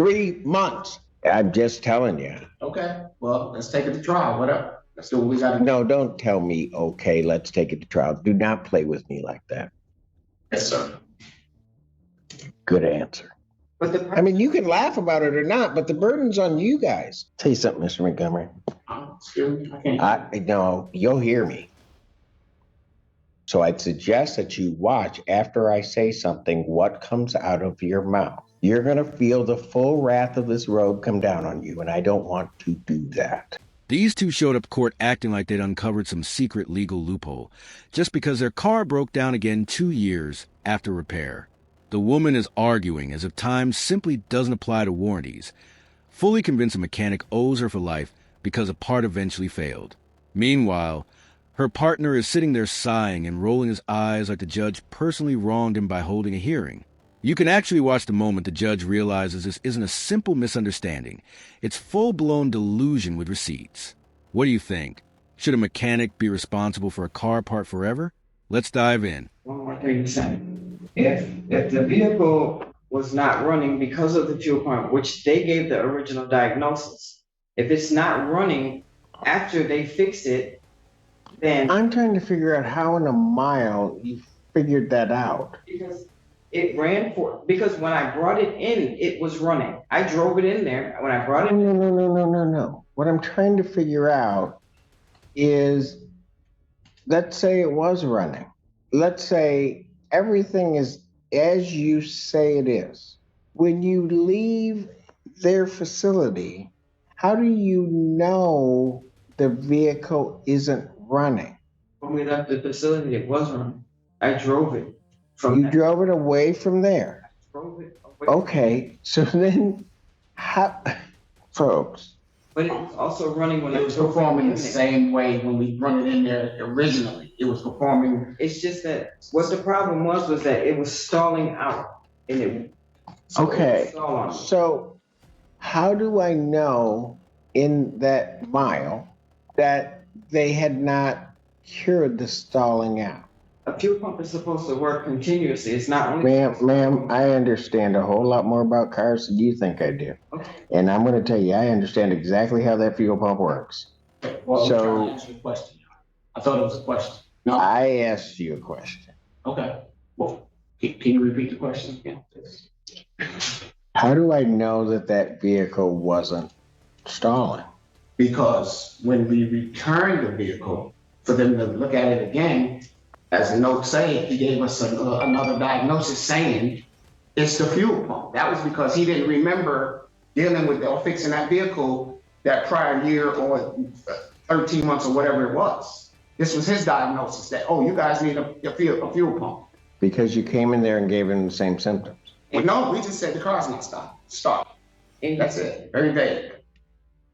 3 months. I'm just telling you. Okay, well, let's take it to trial, whatever. Let's do what we got to do. No, don't tell me, okay, let's take it to trial. Do not play with me like that. Yes, sir. Good answer. I mean, you can laugh about it or not, but the burden's on you guys. Tell you something, Mr. Montgomery. Excuse me, I can't. No, you'll hear me. So I'd suggest that you watch after I say something what comes out of your mouth. You're going to feel the full wrath of this robe come down on you, and I don't want to do that. These two showed up court acting like they'd uncovered some secret legal loophole, just because their car broke down again 2 years after repair. The woman is arguing as if time simply doesn't apply to warranties, fully convinced a mechanic owes her for life because a part eventually failed. Meanwhile, her partner is sitting there sighing and rolling his eyes like the judge personally wronged him by holding a hearing. You can actually watch the moment the judge realizes this isn't a simple misunderstanding. It's full-blown delusion with receipts. What do you think? Should a mechanic be responsible for a car part forever? Let's dive in. One more thing to say. If the vehicle was not running because of the fuel pump, which they gave the original diagnosis, if it's not running after they fixed it, then I'm trying to figure out how in a mile you figured that out. Because it ran because when I brought it in, it was running. I drove it in there. When I brought it in. No. What I'm trying to figure out is, let's say it was running. Let's say everything is as you say it is. When you leave their facility, how do you know the vehicle isn't running? When we left the facility, it was running. I drove it. You drove it away from there? I drove it away. Okay, so then, folks. But it was also running when it was performing the same way when we brought it in there originally. It was performing. It's just that what the problem was that it was stalling out. Okay, so how do I know in that mile that they had not cured the stalling out? A fuel pump is supposed to work continuously. It's not only. Ma'am, I understand a whole lot more about cars than you think I do. Okay. And I'm going to tell you, I understand exactly how that fuel pump works. Well, so, I'm trying to answer your question. I thought it was a question. No. I asked you a question. Okay. Well, can you repeat the question again? How do I know that vehicle wasn't stalling? Because when we returned the vehicle for them to look at it again, as the note say, he gave us another diagnosis saying it's the fuel pump. That was because he didn't remember dealing with or fixing that vehicle that prior year or 13 months or whatever it was. This was his diagnosis that, oh, you guys need a fuel pump. Because you came in there and gave him the same symptoms. Well, no, we just said the car's not stop. That's it, very vague.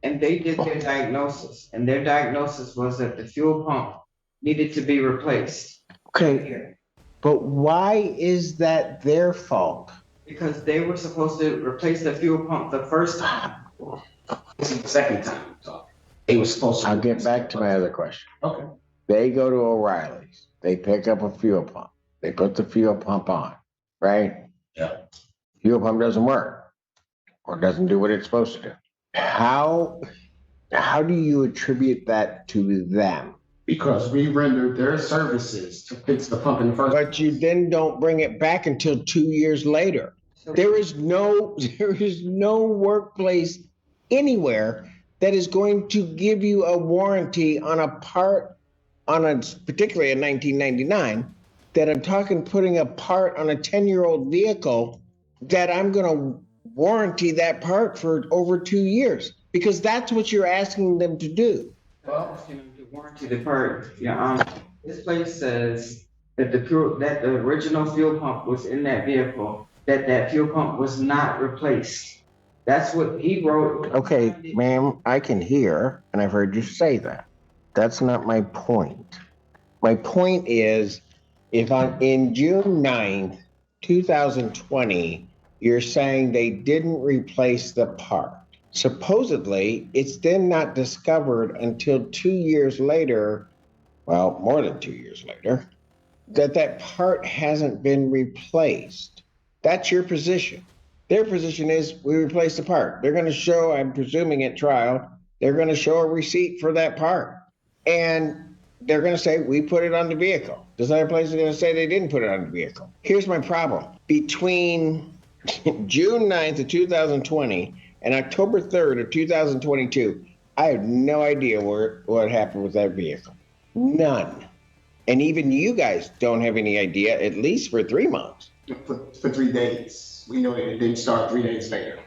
And they did their diagnosis, and their diagnosis was that the fuel pump needed to be replaced. Okay, but why is that their fault? Because they were supposed to replace the fuel pump the first time. This is the second time. They were supposed to. I'll get back to my other question. Okay. They go to O'Reilly's. They pick up a fuel pump. They put the fuel pump on, right? Yeah. Fuel pump doesn't work or doesn't do what it's supposed to do. How do you attribute that to them? Because we rendered their services to fix the pump in the first. But you then don't bring it back until 2 years later. There is no workplace anywhere that is going to give you a warranty on a part, particularly a 1999, that I'm talking putting a part on a 10-year-old vehicle that I'm going to warranty that part for over 2 years, because that's what you're asking them to do. Well, to warranty the part, this place says that the original fuel pump was in that vehicle, that fuel pump was not replaced. That's what he wrote. Okay, ma'am, I can hear, and I've heard you say that. That's not my point. My point is, if in June 9th, 2020, you're saying they didn't replace the part. Supposedly, it's then not discovered until 2 years later, well, more than 2 years later, that part hasn't been replaced. That's your position. Their position is we replaced the part. They're going to show, I'm presuming at trial, they're going to show a receipt for that part. And they're going to say, we put it on the vehicle. This other place is going to say they didn't put it on the vehicle. Here's my problem. Between June 9th of 2020 and October 3rd of 2022, I have no idea what happened with that vehicle. None. And even you guys don't have any idea, at least for 3 months. For 3 days. We know it didn't start 3 days later.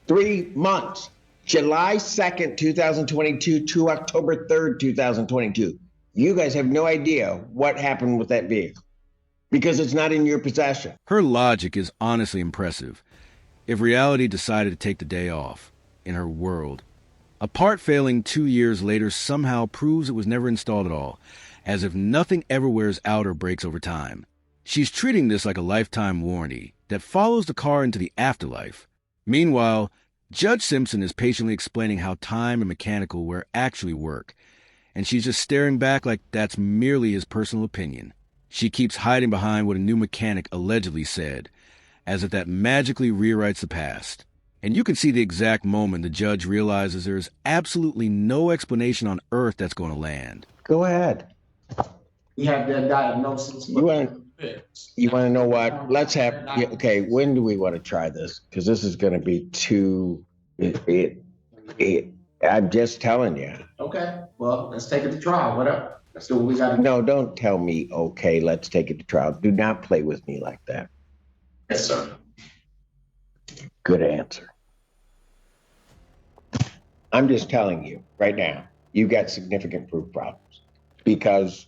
3 months. July 2nd, 2022 to October 3rd, 2022. You guys have no idea what happened with that vehicle because it's not in your possession. Her logic is honestly impressive. If reality decided to take the day off, in her world, a part failing 2 years later somehow proves it was never installed at all, as if nothing ever wears out or breaks over time. She's treating this like a lifetime warranty that follows the car into the afterlife. Meanwhile, Judge Simpson is patiently explaining how time and mechanical wear actually work, and she's just staring back like that's merely his personal opinion. She keeps hiding behind what a new mechanic allegedly said, as if that magically rewrites the past. And you can see the exact moment the judge realizes there's absolutely no explanation on earth that's going to land. Go ahead. We have their diagnosis. You want to know what? Let's have, okay, when do we want to try this? Because this is going to be too, I'm just telling you. Okay, well, let's take it to trial. Whatever. Let's do what we got to do. No, don't tell me, okay, let's take it to trial. Do not play with me like that. Yes, sir. Good answer. I'm just telling you right now, you got significant proof problems because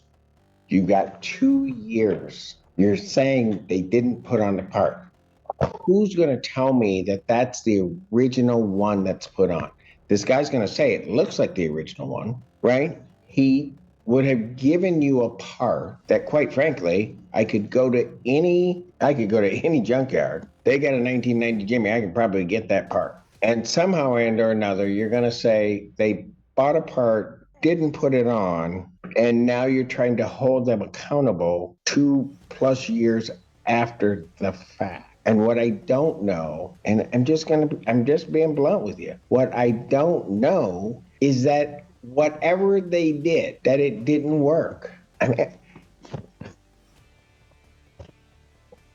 you got 2 years. You're saying they didn't put on the part. Who's going to tell me that that's the original one that's put on? This guy's going to say it looks like the original one, right? He would have given you a part that, quite frankly, I could go to any junkyard. They got a 1990 Jimmy. I could probably get that part. And somehow or another, you're going to say they bought a part, didn't put it on, and now you're trying to hold them accountable 2+ years after the fact. And what I don't know, and I'm just being blunt with you. What I don't know is that whatever they did, that it didn't work. I mean,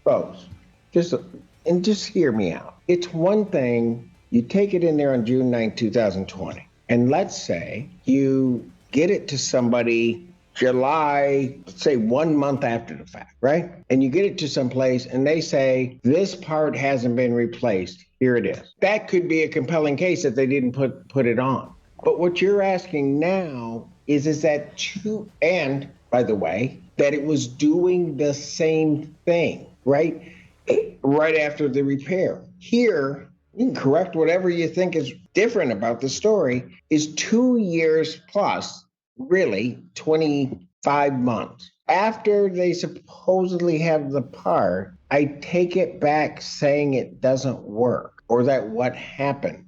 folks, just hear me out. It's one thing, you take it in there on June 9, 2020, and let's say you get it to somebody July, let's say 1 month after the fact, right? And you get it to some place and they say, this part hasn't been replaced. Here it is. That could be a compelling case that they didn't put it on. But what you're asking now is that true? And by the way, that it was doing the same thing, right? Right after the repair. Here, you can correct whatever you think is different about the story, is 2 years plus, really 25 months. After they supposedly have the part, I take it back saying it doesn't work or that what happened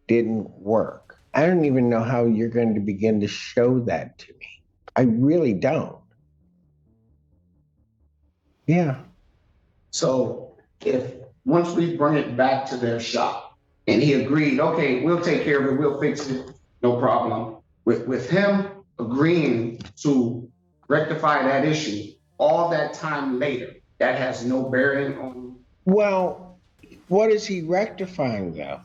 didn't work. I don't even know how you're going to begin to show that to me. I really don't. Yeah. So if once we bring it back to their shop and he agreed, okay, we'll take care of it, we'll fix it, no problem. With him agreeing to rectify that issue all that time later, that has no bearing on. Well, what is he rectifying though?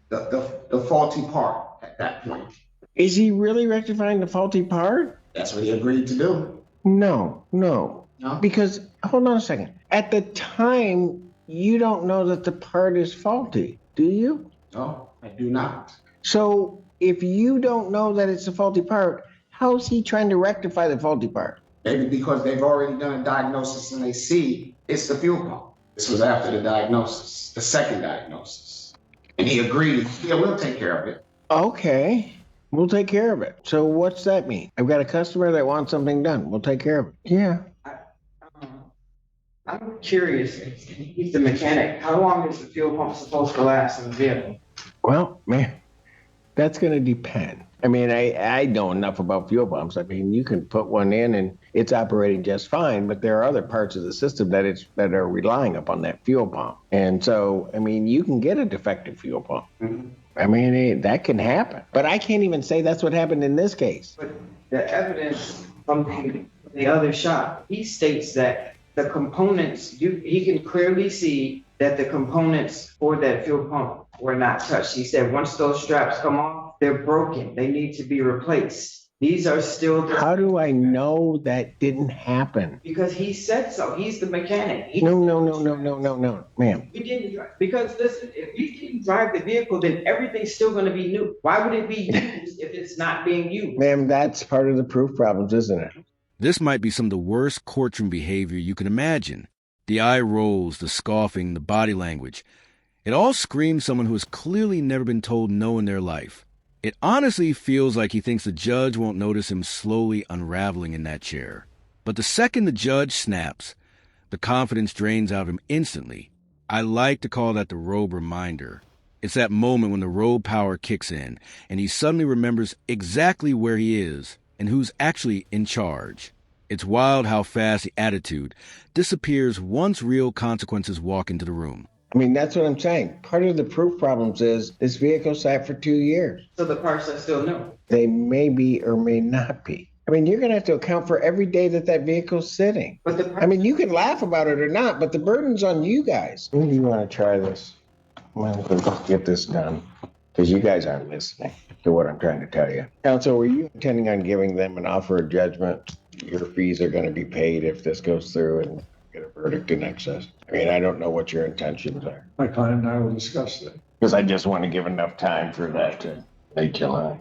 The faulty part at that point. Is he really rectifying the faulty part? That's what he agreed to do. No. No? Because, hold on a second. At the time, you don't know that the part is faulty, do you? No, I do not. So if you don't know that it's a faulty part, how's he trying to rectify the faulty part? Maybe because they've already done a diagnosis and they see it's the fuel pump. This was after the diagnosis, the second diagnosis. And he agreed, yeah, we'll take care of it. Okay, we'll take care of it. So what's that mean? I've got a customer that wants something done. We'll take care of it. Yeah. I'm curious, he's the mechanic. How long is the fuel pump supposed to last in the vehicle? Well, man, that's going to depend. I mean, I know enough about fuel pumps. I mean, you can put one in and it's operating just fine, but there are other parts of the system that are relying upon that fuel pump. And so, I mean, you can get a defective fuel pump. Mhm. I mean, that can happen. But I can't even say that's what happened in this case. But the evidence from the other shop, he states that the components, he can clearly see that the components for that fuel pump were not touched. He said once those straps come off, they're broken. They need to be replaced. These are still How do I know that didn't happen? because he said so. He's the mechanic. No, ma'am. We didn't because listen, if we didn't drive the vehicle, then everything's still going to be new. Why would it be used if it's not being used? Ma'am, that's part of the proof problems, isn't it? This might be some of the worst courtroom behavior you can imagine. The eye rolls, the scoffing, the body language. It all screams someone who has clearly never been told no in their life. It honestly feels like he thinks the judge won't notice him slowly unraveling in that chair. But the second the judge snaps, the confidence drains out of him instantly. I like to call that the robe reminder. It's that moment when the robe power kicks in and he suddenly remembers exactly where he is and who's actually in charge. It's wild how fast the attitude disappears once real consequences walk into the room. I mean, that's what I'm saying. Part of the proof problems is this vehicle sat for 2 years. So the parts are still new. They may be or may not be. I mean, you're going to have to account for every day that vehicle's sitting. But I mean, you can laugh about it or not, but the burden's on you guys. When do you want to try this? Let's get this done, because you guys aren't listening to what I'm trying to tell you. Counsel, were you intending on giving them an offer of judgment? Your fees are going to be paid if this goes through and get a verdict in excess. I mean, I don't know what your intentions are. My client and I will discuss that. Because I just want to give enough time for that to late July.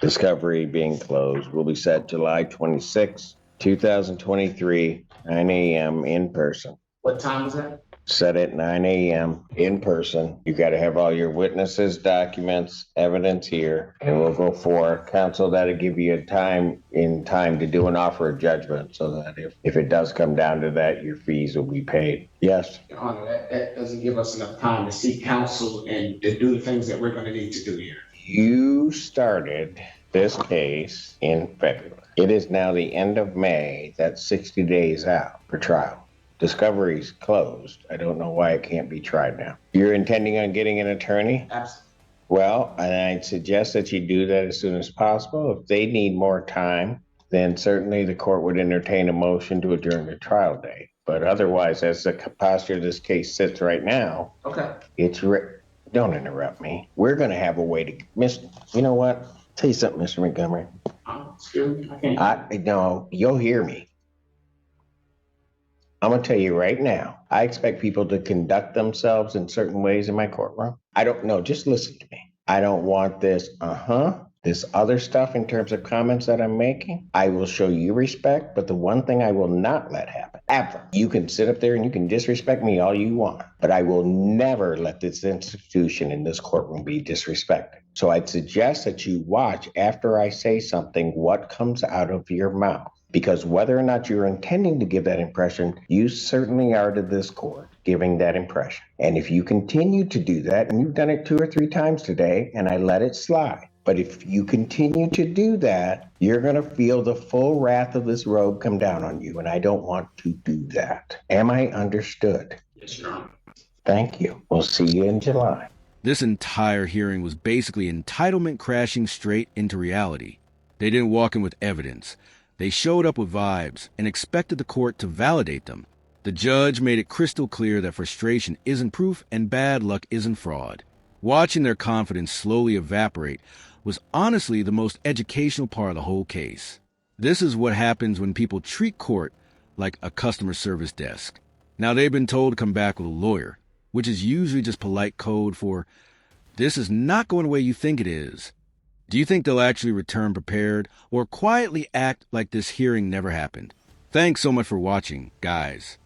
Discovery being closed will be set July 26, 2023, 9 a.m. in person. What time is that? Set at 9 a.m. in person. You got to have all your witnesses, documents, evidence here, and we'll go for counsel. That'll give you time to do an offer of judgment so that if it does come down to that, your fees will be paid. Yes. Your Honor, that doesn't give us enough time to seek counsel and to do the things that we're going to need to do here. You started this case in February. It is now the end of May. That's 60 days out for trial. Discovery's closed. I don't know why it can't be tried now. You're intending on getting an attorney? Absolutely. Well, and I'd suggest that you do that as soon as possible. If they need more time, then certainly the court would entertain a motion to adjourn the trial date. But otherwise, as the posture of this case sits right now, Okay. Don't interrupt me. We're going to have a way to, you know what? Tell you something, Mr. Montgomery. Excuse me, I can't. No, you'll hear me. I'm going to tell you right now, I expect people to conduct themselves in certain ways in my courtroom. I don't know. Just listen to me. I don't want this other stuff in terms of comments that I'm making. I will show you respect, but the one thing I will not let happen, ever, you can sit up there and you can disrespect me all you want, but I will never let this institution in this courtroom be disrespected. So I'd suggest that you watch after I say something what comes out of your mouth. Because whether or not you're intending to give that impression, you certainly are to this court giving that impression. And if you continue to do that, and you've done it 2 or 3 times today, and I let it slide, but if you continue to do that, you're going to feel the full wrath of this robe come down on you, and I don't want to do that. Am I understood? Yes, Your Honor. Thank you. We'll see you in July. This entire hearing was basically entitlement crashing straight into reality. They didn't walk in with evidence. They showed up with vibes and expected the court to validate them. The judge made it crystal clear that frustration isn't proof and bad luck isn't fraud. Watching their confidence slowly evaporate was honestly the most educational part of the whole case. This is what happens when people treat court like a customer service desk. Now they've been told to come back with a lawyer, which is usually just polite code for, this is not going the way you think it is. Do you think they'll actually return prepared or quietly act like this hearing never happened? Thanks so much for watching, guys.